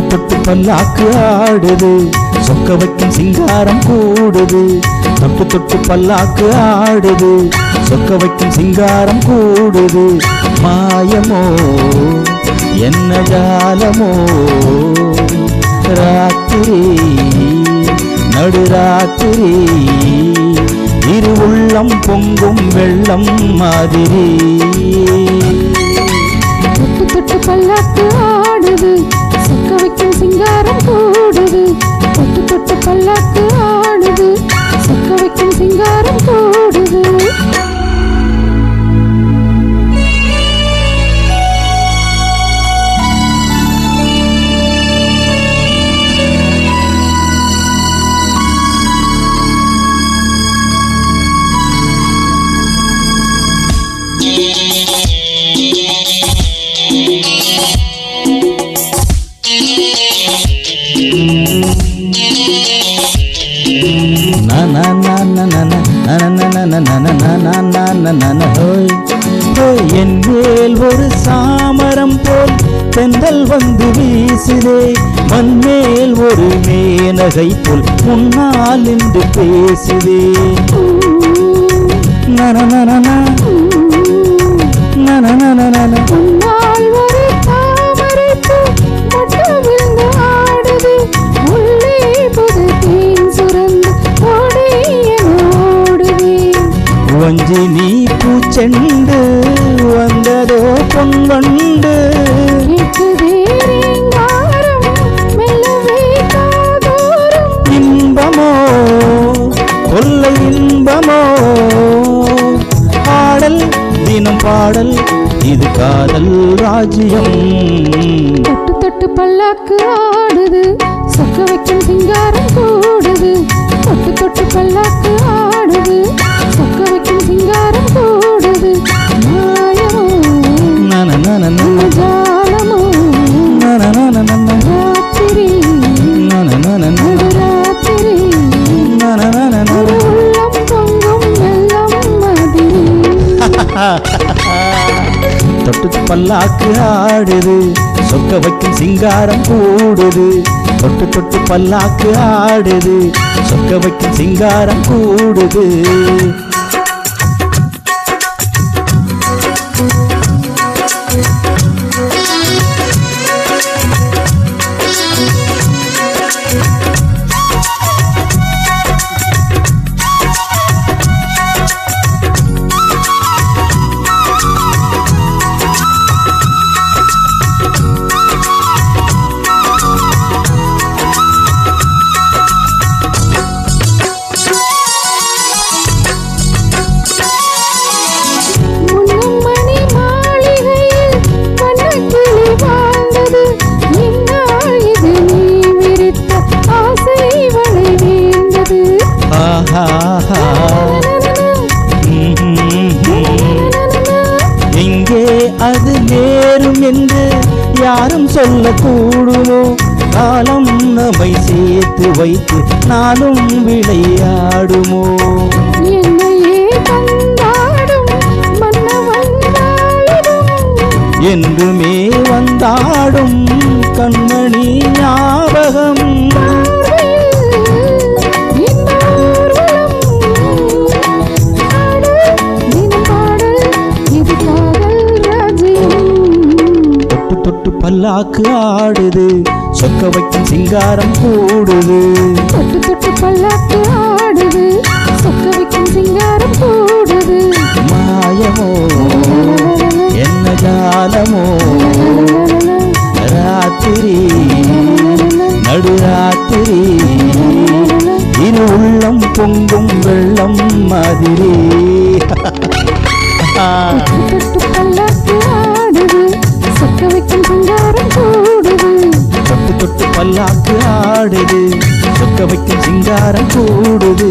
தொட்டு பல்லாக்கு ஆடுது, சொக்க வைக்கும் சிங்காரம் கூடுது. தொட்டு தொட்டு பல்லாக்கு ஆடுது, சொக்க வைக்கும் சிங்காரம் கூடுது. மாயமோ என்ன ஜாலமோ, ராத்திரி நடுராத்திரி இரு உள்ளம் பொங்கும் வெள்ளம் மாதிரி. தொட்டு தொட்டு பல்லாக்கு ஆடுது, சொக்க வைக்கும் சிங்காரம் கூடுது. தொட்டு தொட்டு பல்லாக்கு ஆடுது, சொக்க வைக்கும் சிங்காரம் கூடுது. என் மேல் ஒரு சாமரம் போல் தென்றல் வந்து வீசுதே, மண்மேல் ஒரு மேனகை போல் முன்னால் நின்று பேசுதே. வஞ்சி நீ பூச்செண்டு வந்ததோ பொன்வண்டு. இன்பமோ கொல்லை இன்பமோ, பாடல் தினம் பாடல் இது காதல் ராஜ்யம். தொட்டு தொட்டு பல்லாக்கு ஆடுது, சொக்க வைக்கும் சிங்காரம் கூடுது. தொட்டு தொட்டு பல்லாக்கு ஆடுது, சொக்க வைக்கும் சிங்காரம் கூடுது. மாயமோ ஜாலமோ, ராத்திரி நடுராத்திரி உள்ளம் பொங்கும் வெள்ளம் மாதிரி. தொட்டு பல்லாக்கு ஆடுது, சொக்க வைக்கும் சிங்காரம் கூடுது. தொட்டு தொட்டு பல்லாக்கு ஆடுது, சொக்க வைக்கும் சிங்காரம் கூடுது. எங்கே அது நேரும் என்று யாரும் சொல்லக்கூடுமோ, காலம் நம்மை சேர்த்து வைத்து நானும் விளையாடுமோ. என்னையே கொண்டாடும் மன்னவன் என்றுமே வந்தாடும் கண்மணி ஞாபகம். தொட்டு பல்லாக்கு ஆடுது, சொக்க வைக்கும் சிங்காரம் கூடுது. தொட்டு தொட்டு பல்லாக்கு ஆடுது, சொக்க வைக்கும் சிங்காரம் கூடுது. மாயமோ என்ன ஜாலமோ, ராத்திரி நடுராத்திரி இரு உள்ளம் பொங்கும் வெள்ளம் மாதிரி. தொட்டு பல்லாக்கு ஆடுது, சொக்க வைக்கும் சிங்காரம் கூடுது. தொட்டு தொட்டு பல்லாக்கு ஆடுது, சொக்க வைக்கும் சிங்காரம் கூடுது.